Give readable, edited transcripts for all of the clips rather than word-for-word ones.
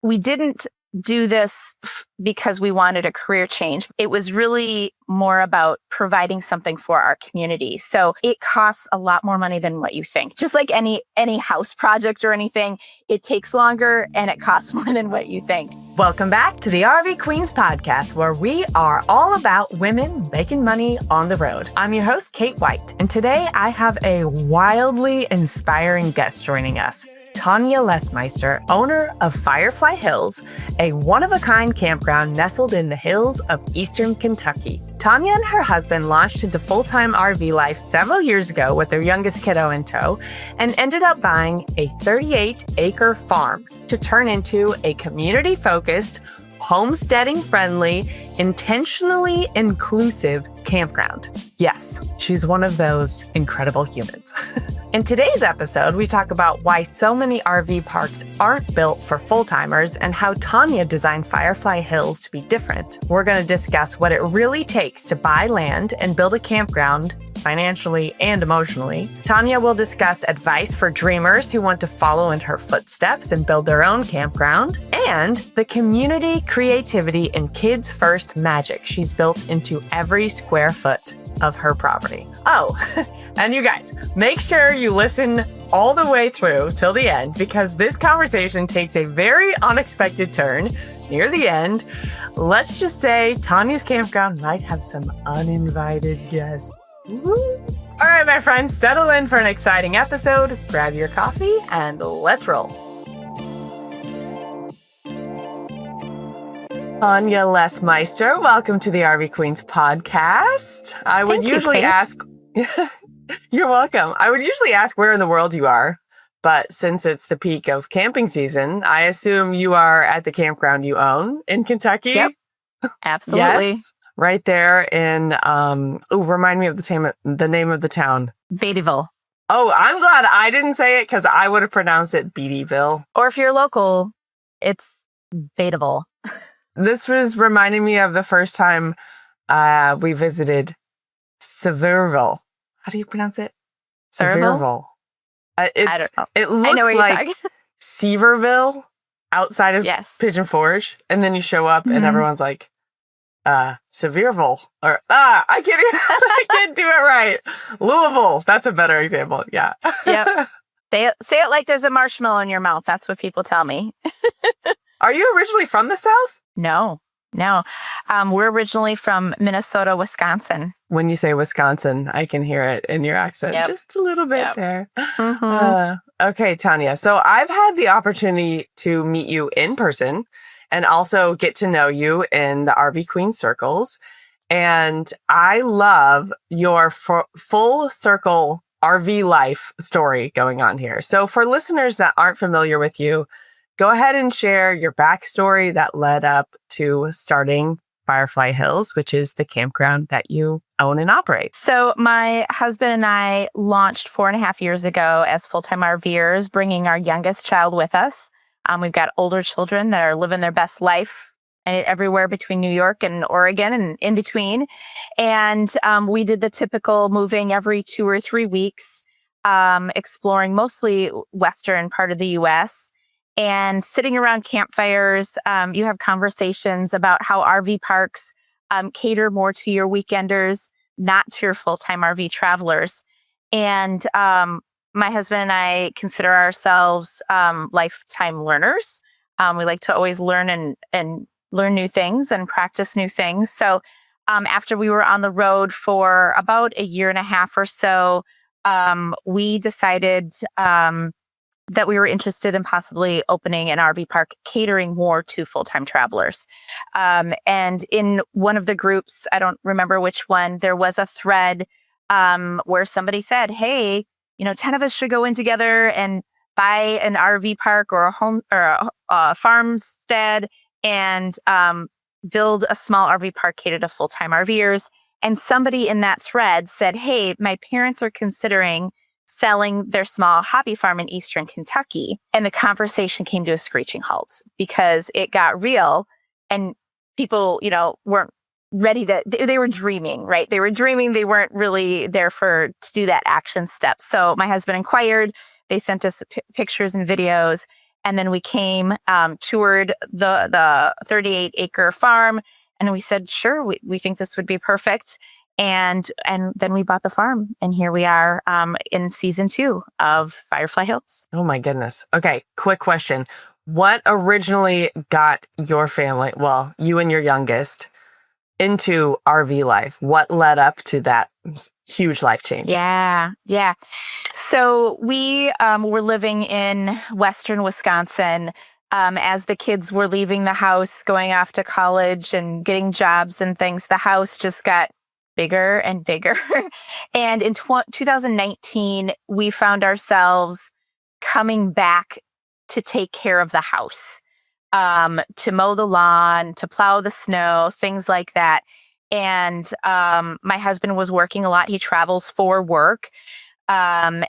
we didn't do this because we wanted a career change. It was really more about providing something for our community. So it costs a lot more money than what you think. Just like any house project or anything, it takes longer and it costs more than what you think. Welcome back to the RV Queens podcast, where we are all about women making money on the road. I'm your host, Kate White, and today I have a wildly inspiring guest joining us. Tonja Lesmeister, owner of Firefly Hills, a one-of-a-kind campground nestled in the hills of eastern Kentucky. Tonja and her husband launched into full-time RV life several years ago with their youngest kiddo in tow and ended up buying a 38-acre farm to turn into a community-focused, homesteading-friendly, intentionally inclusive campground. Yes, she's one of those incredible humans. In today's episode, we talk about why so many RV parks aren't built for full-timers and how Tonja designed Firefly Hills to be different. We're going to discuss what it really takes to buy land and build a campground financially and emotionally. Tonja will discuss advice for dreamers who want to follow in her footsteps and build their own campground, and the community, creativity, and kids first magic she's built into every square foot of her property. Oh, and you guys, make sure you listen all the way through till the end, because this conversation takes a very unexpected turn near the end. Let's just say Tonja's campground might have some uninvited guests. Woo-hoo. All right, my friends, settle in for an exciting episode, grab your coffee, and let's roll. Tonja Lesmeister, welcome to the RV Queens podcast. I would usually ask, you're welcome. I would usually ask where in the world you are, but since it's the peak of camping season, I assume you are at the campground you own in Kentucky. Yep, absolutely. Yes, right there in, remind me of the name of the town. Beattyville. Oh, I'm glad I didn't say it because I would have pronounced it Beattyville. Or if you're local, it's Beattyville. This was reminding me of the first time we visited Sevierville. How do you pronounce it? Sevierville. I don't know. It looks like Seaverville outside of Pigeon Forge. And then you show up and everyone's like, Sevierville. Or, I can't do it right. Louisville. That's a better example. Yeah. Yep. Say it like there's a marshmallow in your mouth. That's what people tell me. Are you originally from the South? No. We're originally from Minnesota, Wisconsin. When you say Wisconsin, I can hear it in your accent just a little bit there. Mm-hmm. Okay, Tonja. So I've had the opportunity to meet you in person and also get to know you in the RV Queen circles. And I love your full circle RV life story going on here. So for listeners that aren't familiar with you, go ahead and share your backstory that led up to starting Firefly Hills, which is the campground that you own and operate. So my husband and I launched 4.5 years ago as full-time RVers, bringing our youngest child with us. We've got older children that are living their best life everywhere between New York and Oregon and in between. And we did the typical moving every 2 or 3 weeks, exploring mostly western part of the U.S., and sitting around campfires. You have conversations about how RV parks cater more to your weekenders, not to your full-time RV travelers. And my husband and I consider ourselves lifetime learners. We like to always learn and learn new things and practice new things. So after we were on the road for about 1.5 years or so, we decided that we were interested in possibly opening an RV park catering more to full-time travelers. And in one of the groups, I don't remember which one, there was a thread where somebody said, hey, 10 of us should go in together and buy an RV park or a home or a farmstead and build a small RV park catered to full-time RVers. And somebody in that thread said, hey, my parents are considering selling their small hobby farm in eastern Kentucky. And the conversation came to a screeching halt because it got real and people, weren't ready to, they were dreaming, right? They were dreaming. They weren't really there to do that action step. So my husband inquired, they sent us pictures and videos. And then we came, toured the 38-acre farm, and we said, sure, we think this would be perfect. And then we bought the farm, and here we are in season 2 of Firefly Hills. Oh my goodness. Okay, quick question. What originally got your family, well, you and your youngest, into RV life? What led up to that huge life change? Yeah. So we were living in Western Wisconsin as the kids were leaving the house, going off to college and getting jobs and things. The house just got bigger and bigger. And in 2019, we found ourselves coming back to take care of the house, to mow the lawn, to plow the snow, things like that. And my husband was working a lot. He travels for work. And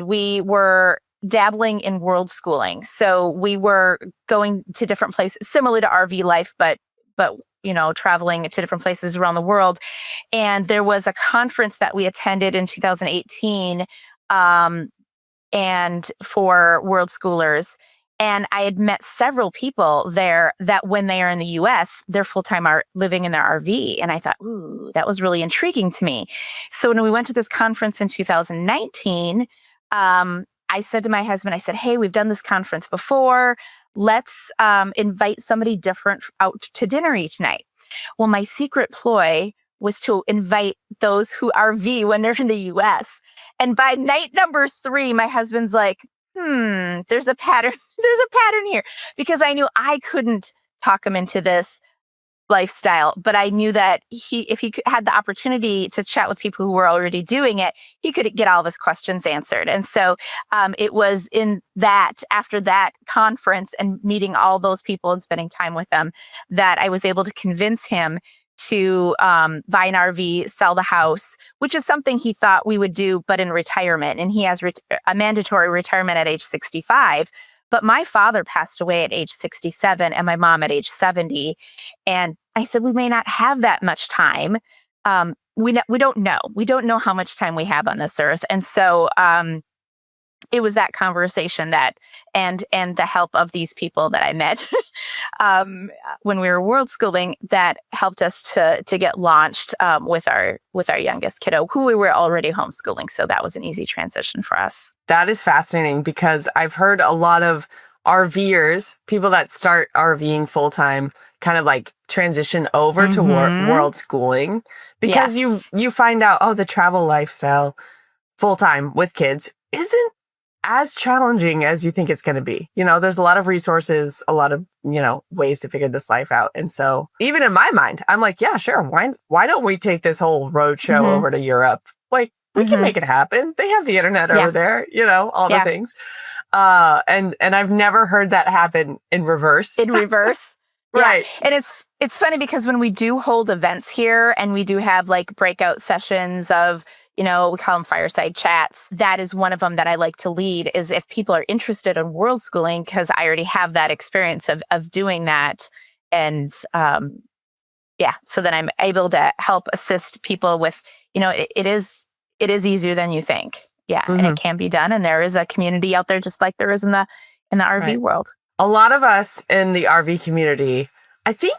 we were dabbling in world schooling. So we were going to different places, similar to RV life, but traveling to different places around the world. And there was a conference that we attended in 2018, and for world schoolers. And I had met several people there that when they are in the US, they're full-time living in their RV. And I thought, ooh, that was really intriguing to me. So when we went to this conference in 2019, I said to my husband, I said, hey, we've done this conference before. Let's invite somebody different out to dinner each night. Well, my secret ploy was to invite those who RV when they're in the US. And by night number 3, my husband's like, there's a pattern. There's a pattern here, because I knew I couldn't talk him into this lifestyle, but I knew that if he had the opportunity to chat with people who were already doing it, he could get all of his questions answered. And so it was after that conference and meeting all those people and spending time with them, that I was able to convince him to buy an RV, sell the house, which is something he thought we would do, but in retirement. And he has a mandatory retirement at age 65. But my father passed away at age 67 and my mom at age 70. And I said, we may not have that much time. We don't know. We don't know how much time we have on this earth. And so it was that conversation and the help of these people that I met when we were world schooling that helped us to get launched with our youngest kiddo, who we were already homeschooling. So that was an easy transition for us. That is fascinating, because I've heard a lot of RVers, people that start RVing full time, kind of like transition over to world schooling, because you find out, the travel lifestyle full time with kids isn't as challenging as you think it's going to be. There's a lot of resources, a lot of, ways to figure this life out. And so even in my mind, I'm like, yeah, sure. Why don't we take this whole road show over to Europe? Like, we can make it happen. They have the internet over there, all the things. And I've never heard that happen in reverse. Right. Yeah. And it's funny because when we do hold events here and we do have like breakout sessions of, we call them fireside chats. That is one of them that I like to lead, is if people are interested in world schooling, because I already have that experience of doing that. And so then I'm able to help assist people with, it is easier than you think. Yeah. And it can be done. And there is a community out there just like there is in the RV world. A lot of us in the RV community, I think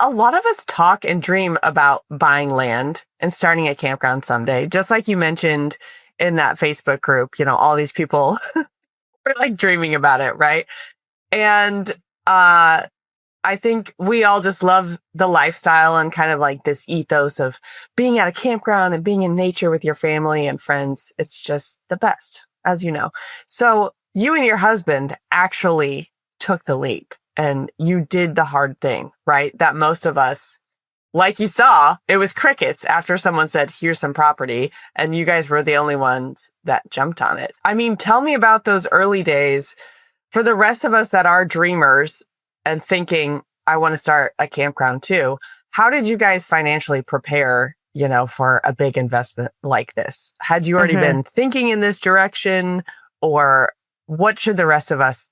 a lot of us talk and dream about buying land and starting a campground someday. Just like you mentioned in that Facebook group, all these people were like dreaming about it, right? And I think we all just love the lifestyle and kind of like this ethos of being at a campground and being in nature with your family and friends. It's just the best, as you know. So you and your husband actually took the leap. And you did the hard thing, right? That most of us, like you saw, it was crickets after someone said, here's some property. And you guys were the only ones that jumped on it. I mean, tell me about those early days for the rest of us that are dreamers and thinking, I want to start a campground too. How did you guys financially prepare, for a big investment like this? Had you already been thinking in this direction, or what should the rest of us,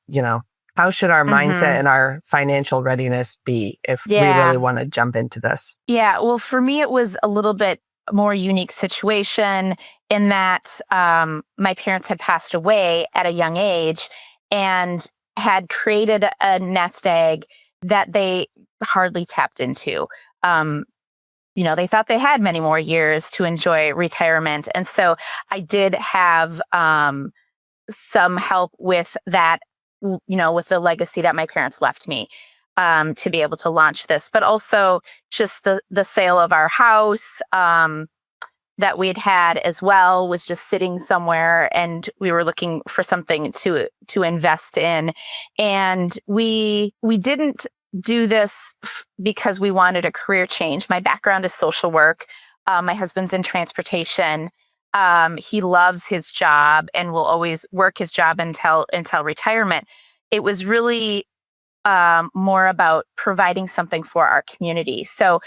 how should our mindset and our financial readiness be if we really want to jump into this? Yeah. Well, for me, it was a little bit more unique situation in that my parents had passed away at a young age. and had created a nest egg that they hardly tapped into. They thought they had many more years to enjoy retirement. And so I did have some help with that, with the legacy that my parents left me, to be able to launch this, but also just the sale of our house that we had as well was just sitting somewhere, and we were looking for something to invest in. And we didn't do this because we wanted a career change. My background is social work. My husband's in transportation. He loves his job and will always work his job until retirement. It was really more about providing something for our community. So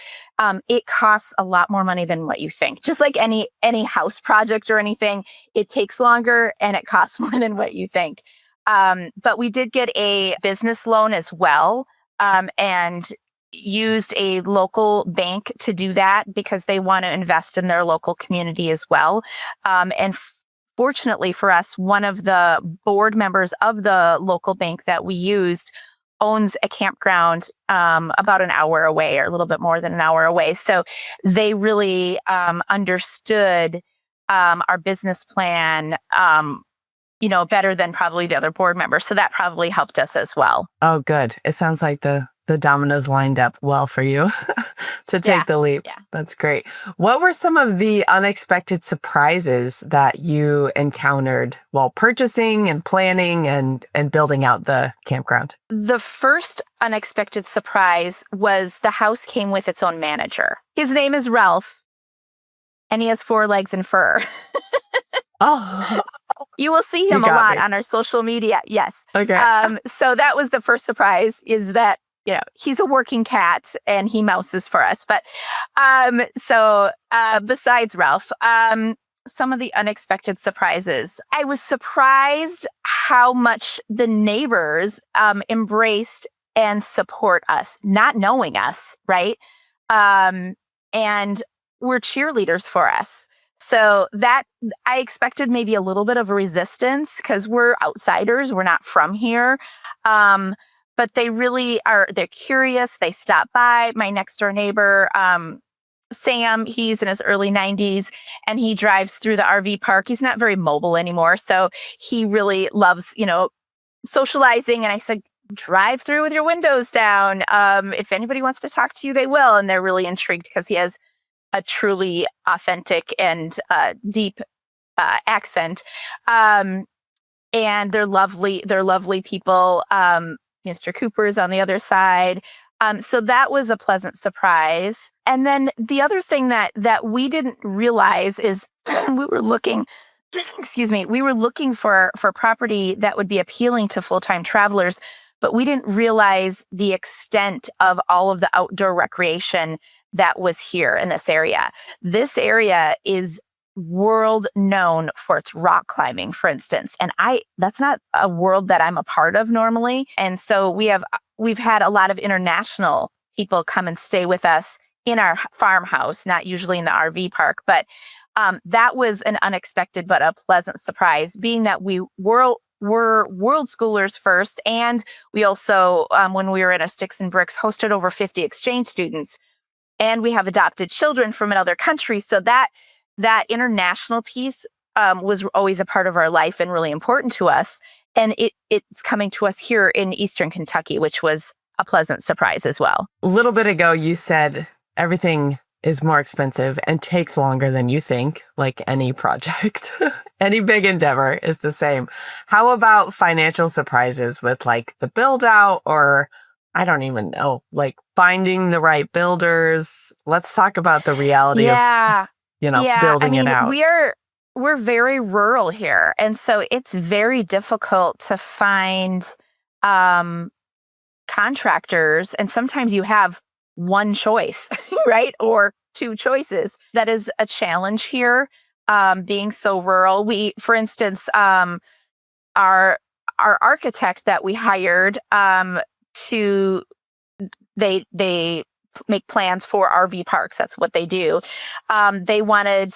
it costs a lot more money than what you think. Just like any house project or anything, it takes longer and it costs more than what you think. But we did get a business loan as well, and used a local bank to do that because they want to invest in their local community as well. Fortunately for us, one of the board members of the local bank that we used owns a campground about an hour away, or a little bit more than an hour away. So they really understood our business plan, better than probably the other board members. So that probably helped us as well. Oh, good. It sounds like the dominoes lined up well for you to take the leap. Yeah. That's great. What were some of the unexpected surprises that you encountered while purchasing and planning and building out the campground? The first unexpected surprise was the house came with its own manager. His name is Ralph, and he has 4 legs and fur. Oh, you will see him a lot on our social media. Yes. Okay. So that was the first surprise, is that he's a working cat and he mouses for us. But besides Ralph, some of the unexpected surprises, I was surprised how much the neighbors embraced and support us, not knowing us, right? And were cheerleaders for us. So that I expected maybe a little bit of resistance because we're outsiders. We're not from here. But they really are, they're curious. They stop by. My next door neighbor, Sam, he's in his early 90s and he drives through the RV park. He's not very mobile anymore. So he really loves, socializing. And I said, drive through with your windows down. If anybody wants to talk to you, they will. And they're really intrigued because he has a truly authentic and deep accent. And they're lovely. They're lovely people. Mr. Cooper's on the other side. So that was a pleasant surprise. And then the other thing that we didn't realize is we were looking for property that would be appealing to full-time travelers, but we didn't realize the extent of all of the outdoor recreation that was here in this area. This area is world known for its rock climbing, for instance. And that's not a world that I'm a part of normally. And so we've had a lot of international people come and stay with us in our farmhouse, not usually in the RV park. But that was an unexpected but a pleasant surprise, being that we were world schoolers first. And we also, when we were in a Sticks and Bricks, hosted over 50 exchange students. And we have adopted children from another country. So that international piece was always a part of our life and really important to us. And it's coming to us here in Eastern Kentucky, which was a pleasant surprise as well. A little bit ago, you said everything is more expensive and takes longer than you think, like any project. Any big endeavor is the same. How about financial surprises with like the build out, or I don't even know, like finding the right builders? Let's talk about the reality of building it out. We're very rural here. And so it's very difficult to find contractors. And sometimes you have one choice, right? Or 2 choices. That is a challenge here, being so rural. For instance, our architect that we hired they make plans for RV parks. That's what they do. They wanted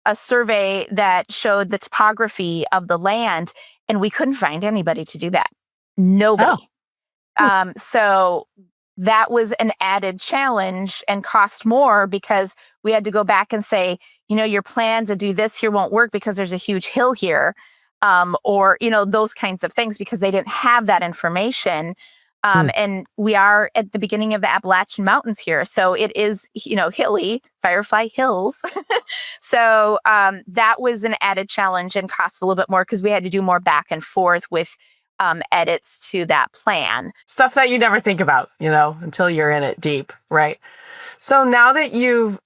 a survey that showed the topography of the land, and we couldn't find anybody to do that. Nobody. So that was an added challenge and cost more because we had to go back and say, your plan to do this here won't work because there's a huge hill here, or, those kinds of things because they didn't have that information. And we are at the beginning of the Appalachian Mountains here. So it is, hilly, Firefly Hills. So that was an added challenge and cost a little bit more because we had to do more back and forth with edits to that plan. Stuff that you never think about, until you're in it deep, right? So now that you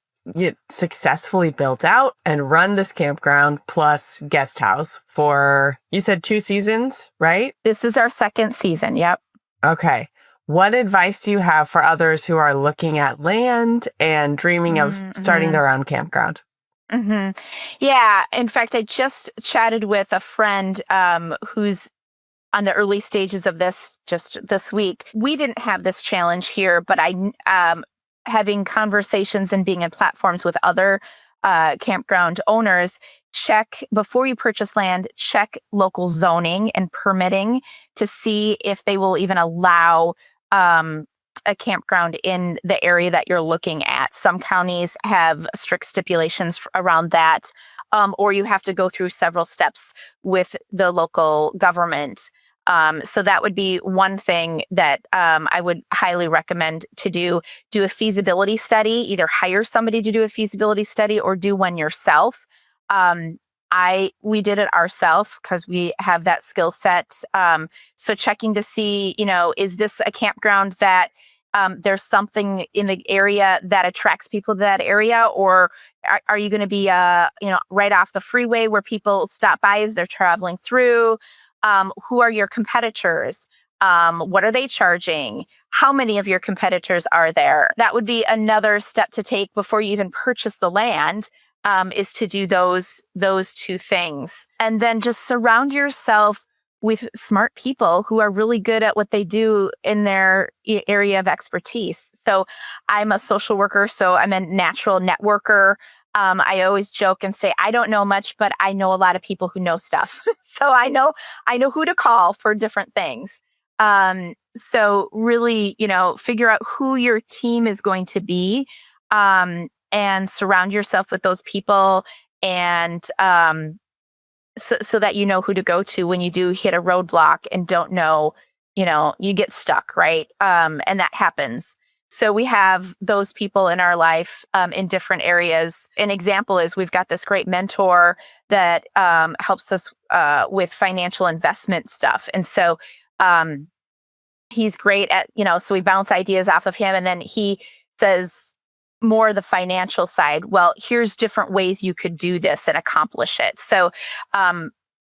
successfully built out and run this campground plus guest house for, you said 2 seasons, right? This is our 2nd season. Yep. Okay. What advice do you have for others who are looking at land and dreaming of starting their own campground? Yeah. In fact, I just chatted with a friend who's on the early stages of this just this week. We didn't have this challenge here, but having conversations and being in platforms with other campground owners, check before you purchase land, check local zoning and permitting to see if they will even allow a campground in the area that you're looking at. Some counties have strict stipulations around that, or you have to go through several steps with the local government. So that would be one thing that I would highly recommend to do. Do a feasibility study, either hire somebody to do a feasibility study or do one yourself. We did it ourselves because we have that skill set. So checking to see, is this a campground that there's something in the area that attracts people to that area, or are you going to be, right off the freeway where people stop by as they're traveling through? Who are your competitors? What are they charging? How many of your competitors are there? That would be another step to take before you even purchase the land, is to do those 2 things. And then just surround yourself with smart people who are really good at what they do in their area of expertise. So I'm a social worker, so I'm a natural networker. I always joke and say, I don't know much, but I know a lot of people who know stuff. So I know who to call for different things. So really, figure out who your team is going to be, and surround yourself with those people, and so that you know who to go to when you do hit a roadblock and don't know, you get stuck, right? And that happens. So we have those people in our life in different areas. An example is we've got this great mentor that helps us with financial investment stuff. And so he's great at, so we bounce ideas off of him, and then he says more the financial side. Well, here's different ways you could do this and accomplish it. So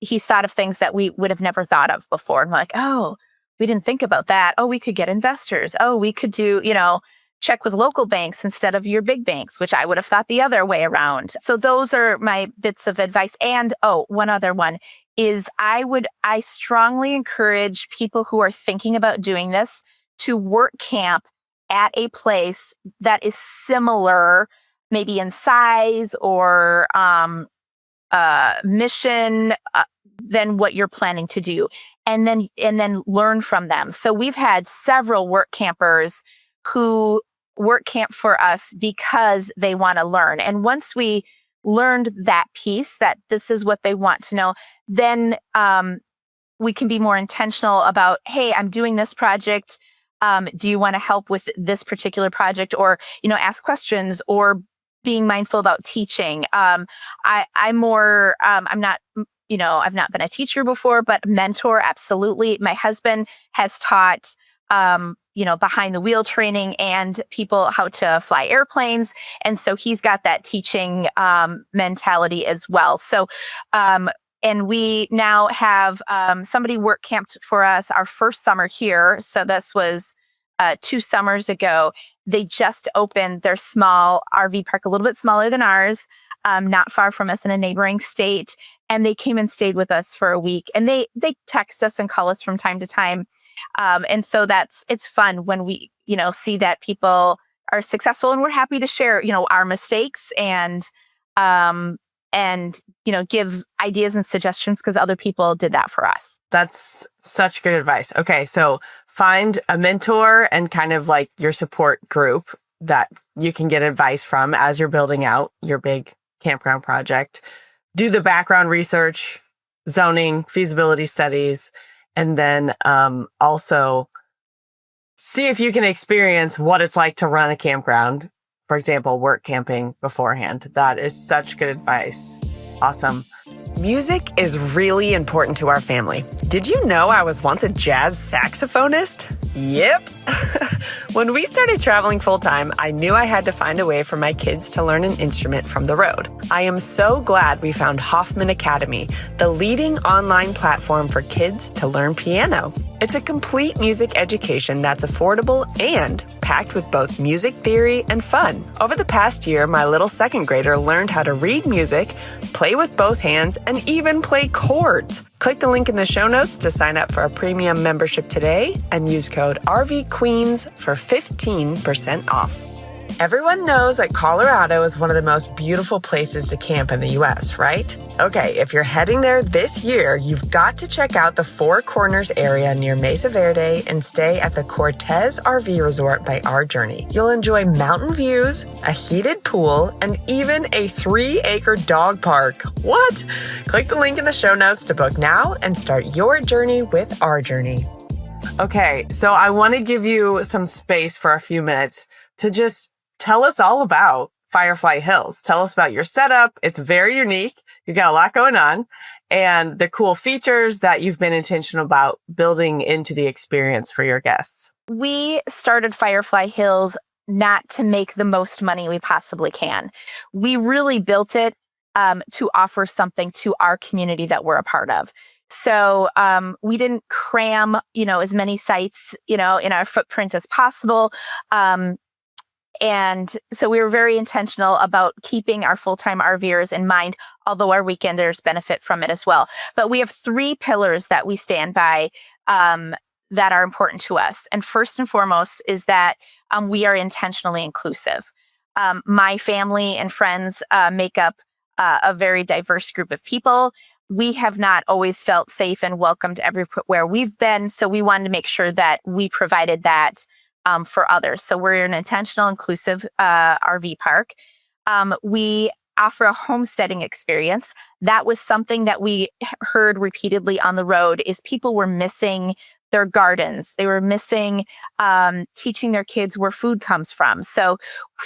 he's thought of things that we would have never thought of before. And we're like, oh, we didn't think about that. Oh, we could get investors. Oh, we could do, check with local banks instead of your big banks, which I would have thought the other way around. So those are my bits of advice. And one other one is I strongly encourage people who are thinking about doing this to work camp at a place that is similar, maybe in size or mission than what you're planning to do, and then learn from them. So we've had several work campers who work camp for us because they want to learn. And once we learned that piece, that this is what they want to know, then we can be more intentional about, hey, I'm doing this project. Do you want to help with this particular project? Or, ask questions, or being mindful about teaching. I'm not, I've not been a teacher before, but mentor, absolutely. My husband has taught, behind the wheel training and people how to fly airplanes. And so he's got that teaching mentality as well. So, and we now have somebody work camped for us our first summer here. So this was 2 summers ago. They just opened their small RV park, a little bit smaller than ours, not far from us in a neighboring state. And they came and stayed with us for a week. And they text us and call us from time to time. And so it's fun when we, see that people are successful, and we're happy to share, our mistakes and and, give ideas and suggestions because other people did that for us. That's such good advice. Okay, so find a mentor and kind of like your support group that you can get advice from as you're building out your big campground project. Do the background research, zoning, feasibility studies, and then also see if you can experience what it's like to run a campground. For example, work camping beforehand. That is such good advice. Awesome. Music is really important to our family. Did you know I was once a jazz saxophonist? Yep. When we started traveling full-time, I knew I had to find a way for my kids to learn an instrument from the road. I am so glad we found Hoffman Academy, the leading online platform for kids to learn piano. It's a complete music education that's affordable and packed with both music theory and fun. Over the past year, my little second grader learned how to read music, play with both hands, and even play chords. Click the link in the show notes to sign up for a premium membership today and use code RVQueens for 15% off. Everyone knows that Colorado is one of the most beautiful places to camp in the U.S., right? Okay, if you're heading there this year, you've got to check out the Four Corners area near Mesa Verde and stay at the Cortez RV Resort by Our Journey. You'll enjoy mountain views, a heated pool, and even a 3-acre dog park. What? Click the link in the show notes to book now and start your journey with Our Journey. Okay, so I want to give you some space for a few minutes to just tell us all about Firefly Hills. Tell us about your setup. It's very unique. You've got a lot going on and the cool features that you've been intentional about building into the experience for your guests. We started Firefly Hills not to make the most money we possibly can. We really built it to offer something to our community that we're a part of. So we didn't cram, as many sites, in our footprint as possible. And so we were very intentional about keeping our full-time RVers in mind, although our weekenders benefit from it as well. But we have 3 pillars that we stand by that are important to us. And first and foremost is that we are intentionally inclusive. My family and friends make up a very diverse group of people. We have not always felt safe and welcomed everywhere we've been. So we wanted to make sure that we provided that for others. So we're an intentional, inclusive RV park. We offer a homesteading experience. That was something that we heard repeatedly on the road is people were missing their gardens. They were missing teaching their kids where food comes from. So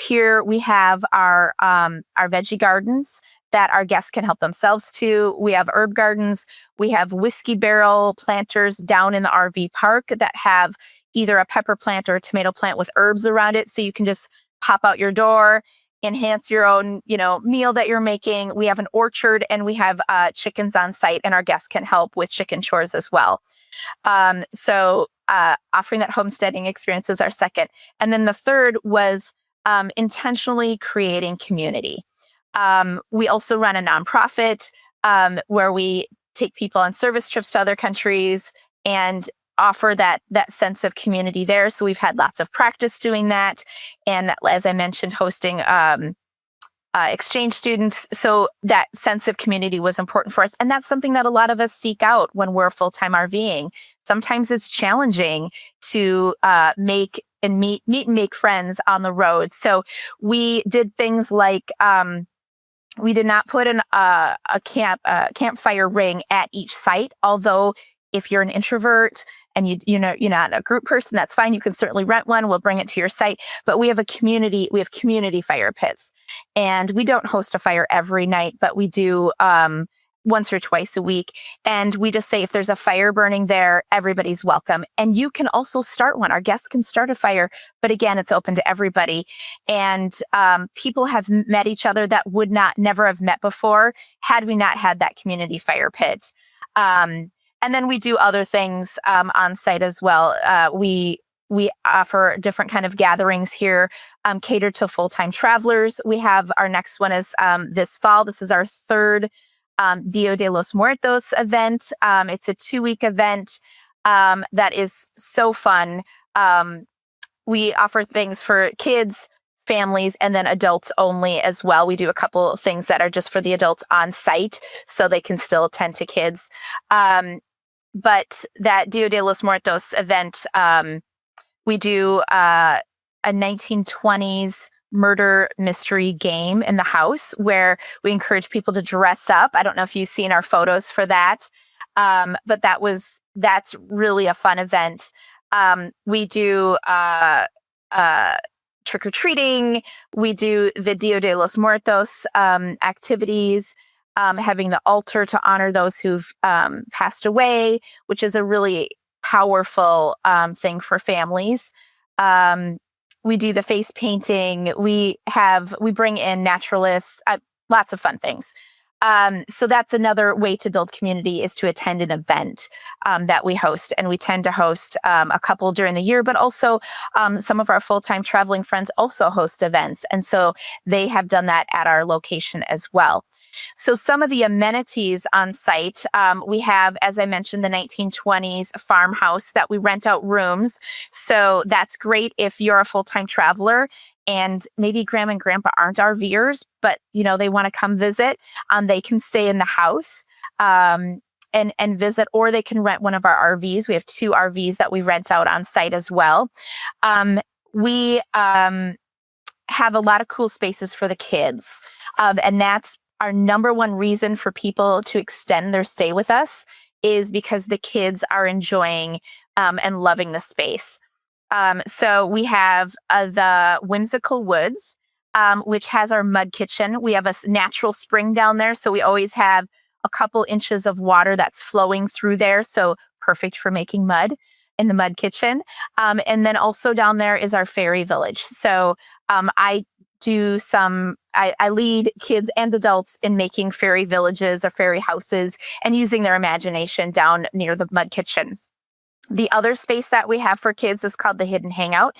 here we have our veggie gardens that our guests can help themselves to. We have herb gardens. We have whiskey barrel planters down in the RV park that have either a pepper plant or a tomato plant with herbs around it. So you can just pop out your door, enhance your own, meal that you're making. We have an orchard and we have chickens on site and our guests can help with chicken chores as well. So offering that homesteading experience is our second. And then the third was intentionally creating community. We also run a nonprofit where we take people on service trips to other countries and offer that sense of community there. So we've had lots of practice doing that. And as I mentioned, hosting exchange students. So that sense of community was important for us. And that's something that a lot of us seek out when we're full-time RVing. Sometimes it's challenging to meet and make friends on the road. So we did things like we did not put a campfire ring at each site, although if you're an introvert and you're not a group person, that's fine. You can certainly rent one. We'll bring it to your site. But we have community fire pits. And we don't host a fire every night, but we do once or twice a week. And we just say if there's a fire burning there, everybody's welcome. And you can also start one. Our guests can start a fire, but again, it's open to everybody. And people have met each other that would never have met before had we not had that community fire pit. And then we do other things on site as well. We offer different kind of gatherings here, catered to full-time travelers. We have our next one is this fall. This is our third Dia de los Muertos event. It's a 2-week event that is so fun. We offer things for kids, families, and then adults only as well. We do a couple things that are just for the adults on site so they can still attend to kids. But that Dia de los Muertos event, we do a 1920s murder mystery game in the house where we encourage people to dress up. I don't know if you've seen our photos for that, but that's really a fun event. We do trick-or-treating. We do the Dia de los Muertos activities, having the altar to honor those who've passed away, which is a really powerful thing for families. We do the face painting. We bring in naturalists, lots of fun things. So that's another way to build community, is to attend an event that we host. And we tend to host a couple during the year, but also some of our full-time traveling friends also host events. And so they have done that at our location as well. So some of the amenities on site, we have, as I mentioned, the 1920s farmhouse that we rent out rooms. So that's great if you're a full-time traveler and maybe grandma and grandpa aren't RVers, but they want to come visit. They can stay in the house and visit, or they can rent one of our RVs. We have 2 RVs that we rent out on site as well. We have a lot of cool spaces for the kids, and that's our number one reason for people to extend their stay with us, is because the kids are enjoying and loving the space. So we have the Whimsical Woods, which has our mud kitchen. We have a natural spring down there, so we always have a couple inches of water that's flowing through there, so perfect for making mud in the mud kitchen. And then also down there is our fairy village. So I lead kids and adults in making fairy villages or fairy houses and using their imagination down near the mud kitchens. The other space that we have for kids is called the Hidden Hangout.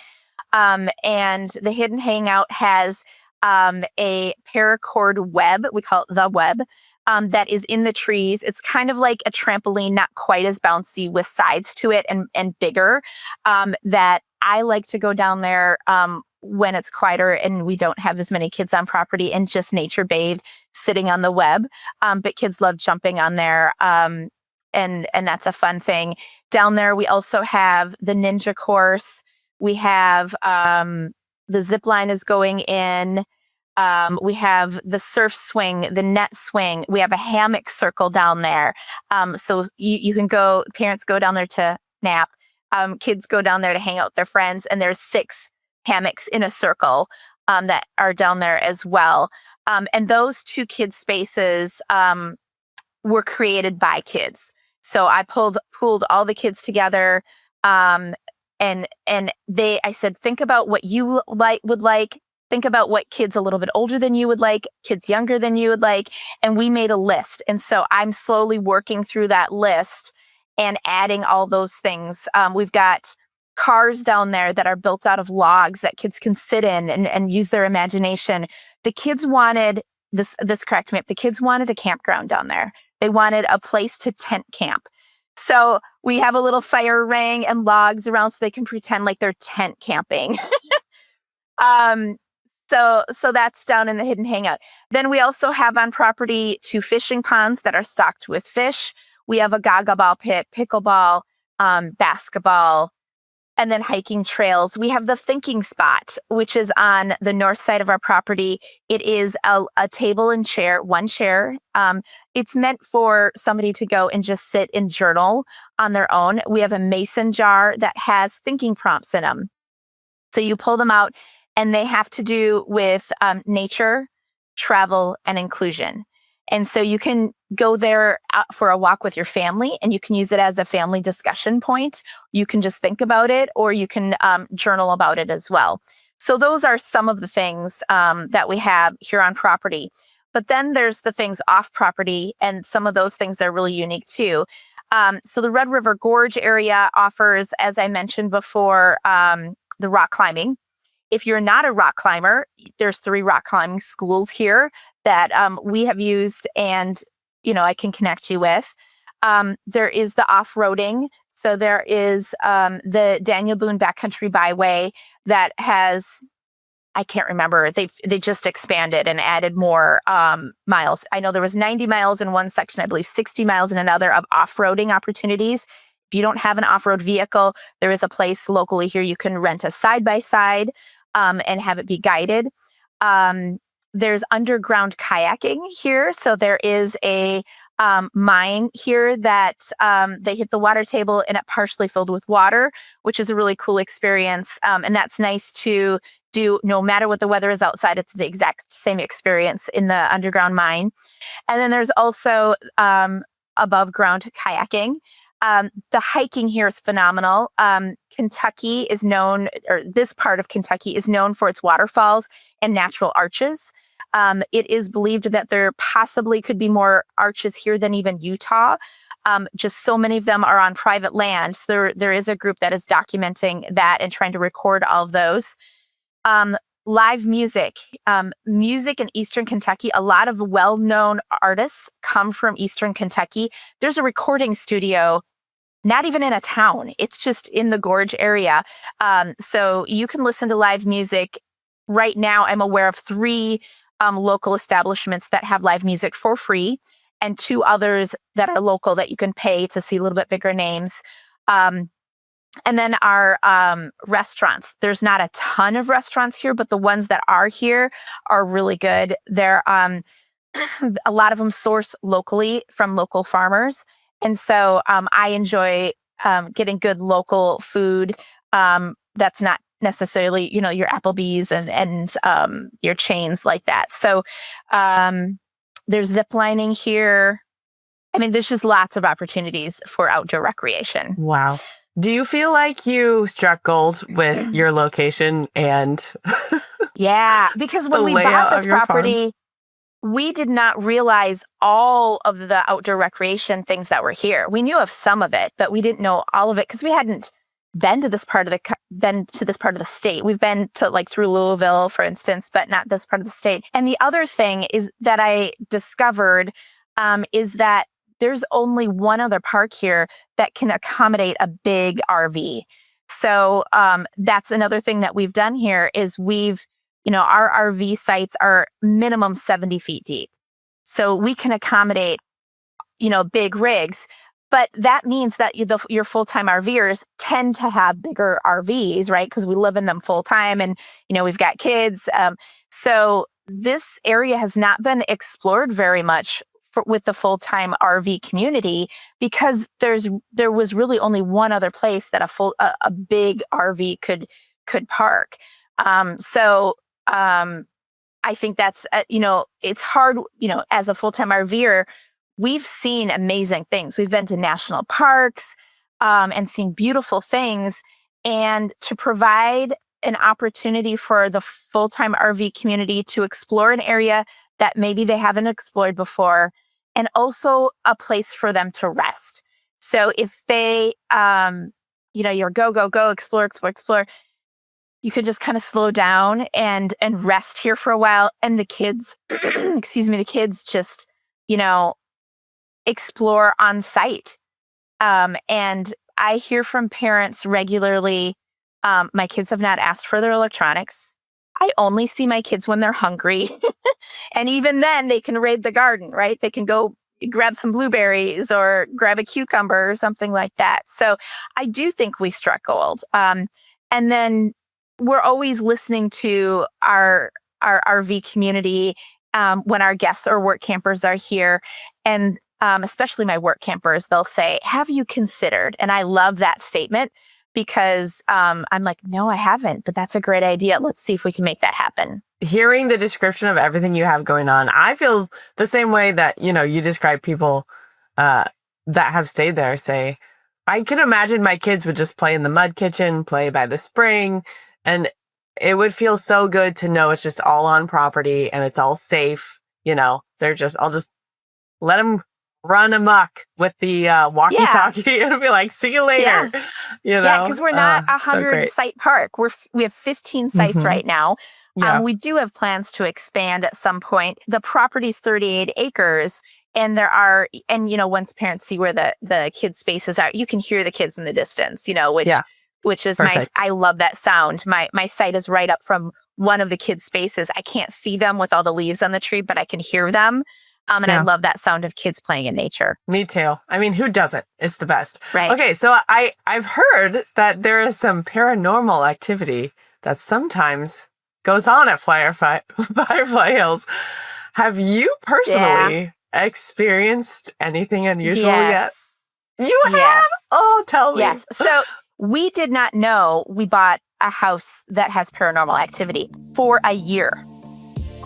And the Hidden Hangout has a paracord web, we call it the web, that is in the trees. It's kind of like a trampoline, not quite as bouncy, with sides to it and bigger, that I like to go down there when it's quieter and we don't have as many kids on property, and just nature bathe sitting on the web. But kids love jumping on there. And that's a fun thing. Down there, we also have the ninja course. We have the zip line is going in. We have the surf swing, the net swing. We have a hammock circle down there. So you can go, parents go down there to nap. Kids go down there to hang out with their friends. And there's 6 hammocks in a circle that are down there as well. And those 2 kids spaces were created by kids. So I pooled all the kids together, and I said, think about what you would like. Think about what kids a little bit older than you would like, kids younger than you would like, and we made a list. And so I'm slowly working through that list and adding all those things. We've got cars down there that are built out of logs that kids can sit in and use their imagination. The kids wanted this cracked me up. The kids wanted a campground down there. They wanted a place to tent camp. So we have a little fire ring and logs around so they can pretend like they're tent camping. So that's down in the Hidden Hangout. Then we also have on property 2 fishing ponds that are stocked with fish. We have a gaga ball pit, pickleball, basketball, and then hiking trails. We have the Thinking Spot, which is on the north side of our property. It is a table and chair, 1 chair. It's meant for somebody to go and just sit and journal on their own. We have a mason jar that has thinking prompts in them. So you pull them out, and they have to do with nature, travel, and inclusion. And so you can go there for a walk with your family, and you can use it as a family discussion point. You can just think about it, or you can journal about it as well. So those are some of the things that we have here on property. But then there's the things off property, and some of those things are really unique too. So the Red River Gorge area offers, as I mentioned before, the rock climbing. If you're not a rock climber, there's 3 rock climbing schools here that we have used, and I can connect you with. There is the off-roading. So there is the Daniel Boone Backcountry Byway that has, I can't remember. They just expanded and added more miles. I know there was 90 miles in one section, I believe 60 miles in another of off-roading opportunities. If you don't have an off-road vehicle, there is a place locally here you can rent a side-by-side and have it be guided. There's underground kayaking here. So there is a mine here that they hit the water table and it partially filled with water, which is a really cool experience. And that's nice to do no matter what the weather is outside. It's the exact same experience in the underground mine. And then there's also above ground kayaking. The hiking here is phenomenal. Kentucky is known, or this part of Kentucky is known for its waterfalls and natural arches. It is believed that there possibly could be more arches here than even Utah. Just so many of them are on private land. So there is a group that is documenting that and trying to record all of those. Live music. Music in Eastern Kentucky, a lot of well-known artists come from Eastern Kentucky. There's a recording studio, not even in a town. It's just in the gorge area. So you can listen to live music. Right now, I'm aware of 3 local establishments that have live music for free and 2 others that are local that you can pay to see a little bit bigger names. And then our restaurants. There's not a ton of restaurants here, but the ones that are here are really good. They're a lot of them source locally from local farmers. And so I enjoy getting good local food that's not necessarily, your Applebee's and your chains like that. So there's zip lining here. I mean, there's just lots of opportunities for outdoor recreation. Wow. Do you feel like you struck gold with your location and yeah, because when we bought this property, we did not realize all of the outdoor recreation things that were here. We knew of some of it, but we didn't know all of it because we hadn't been to this part of the state. We've been to like through Louisville, for instance, but not this part of the state. And the other thing is that I discovered is that there's only one other park here that can accommodate a big RV. So that's another thing that we've done here is our RV sites are minimum 70 feet deep. So we can accommodate, big rigs. But that means that your full-time RVers tend to have bigger RVs, right? Because we live in them full-time and, we've got kids. So this area has not been explored very much with the full-time RV community because there was really only one other place that a big RV could park. So I think that's, it's hard, as a full-time RVer, we've seen amazing things. We've been to national parks and seen beautiful things. And to provide an opportunity for the full-time RV community to explore an area that maybe they haven't explored before, and also a place for them to rest. So if they, you're go, explore, you can just kind of slow down and rest here for a while. And the kids, the kids just, explore on site. And I hear from parents regularly, my kids have not asked for their electronics. I only see my kids when they're hungry. And even then they can raid the garden, right? They can go grab some blueberries or grab a cucumber or something like that. So I do think we struck gold. And then we're always listening to our RV community when our guests or work campers are here. And especially my work campers, they'll say, have you considered? And I love that statement because I'm like, no, I haven't, but that's a great idea. Let's see if we can make that happen. Hearing the description of everything you have going on, I feel the same way that, you describe people that have stayed there say, I can imagine my kids would just play in the mud kitchen, play by the spring, and it would feel so good to know it's just all on property and it's all safe. I'll just let them run amok with the walkie-talkie and be like, see you later. Yeah, because we're not 100 site park. We have 15 sites right now. Yeah. We do have plans to expand at some point. The property's 38 acres. And once parents see where the kids' spaces are, you can hear the kids in the distance, which is perfect. I love that sound. My site is right up from one of the kids' spaces. I can't see them with all the leaves on the tree, but I can hear them. And I love that sound of kids playing in nature. Me too. I mean, who doesn't? It's the best. Right. Okay, so I've heard that there is some paranormal activity that sometimes goes on at Firefly Hills. Have you personally experienced anything unusual yet? You have? Yes. Oh, tell me. Yes. So we did not know we bought a house that has paranormal activity for a year.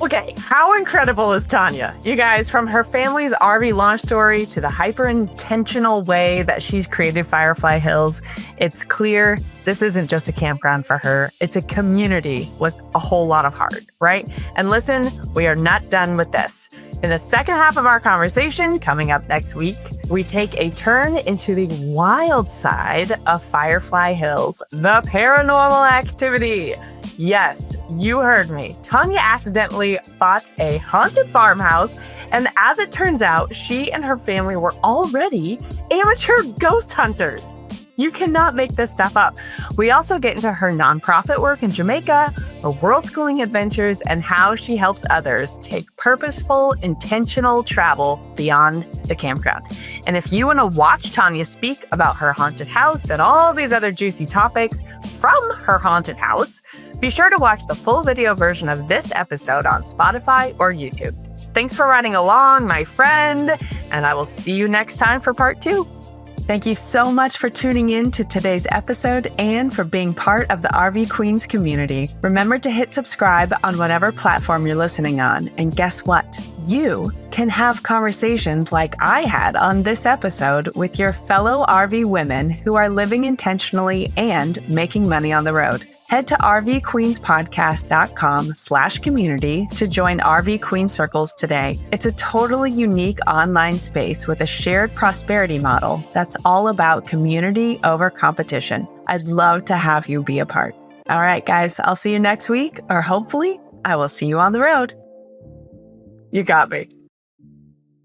Okay, how incredible is Tonja? You guys, from her family's RV launch story to the hyper-intentional way that she's created Firefly Hills, it's clear this isn't just a campground for her. It's a community with a whole lot of heart, right? And listen, we are not done with this. In the second half of our conversation, coming up next week, we take a turn into the wild side of Firefly Hills, the paranormal activity. Yes, you heard me. Tonja accidentally bought a haunted farmhouse, and as it turns out, she and her family were already amateur ghost hunters. You cannot make this stuff up. We also get into her nonprofit work in Jamaica, her world schooling adventures, and how she helps others take purposeful, intentional travel beyond the campground. And if you want to watch Tonja speak about her haunted house and all these other juicy topics from her haunted house, be sure to watch the full video version of this episode on Spotify or YouTube. Thanks for riding along, my friend, and I will see you next time for part 2. Thank you so much for tuning in to today's episode and for being part of the RV Queens community. Remember to hit subscribe on whatever platform you're listening on. And guess what? You can have conversations like I had on this episode with your fellow RV women who are living intentionally and making money on the road. Head to rvqueenspodcast.com/community to join RV Queen Circles today. It's a totally unique online space with a shared prosperity model that's all about community over competition. I'd love to have you be a part. All right, guys, I'll see you next week, or hopefully I will see you on the road. You got me.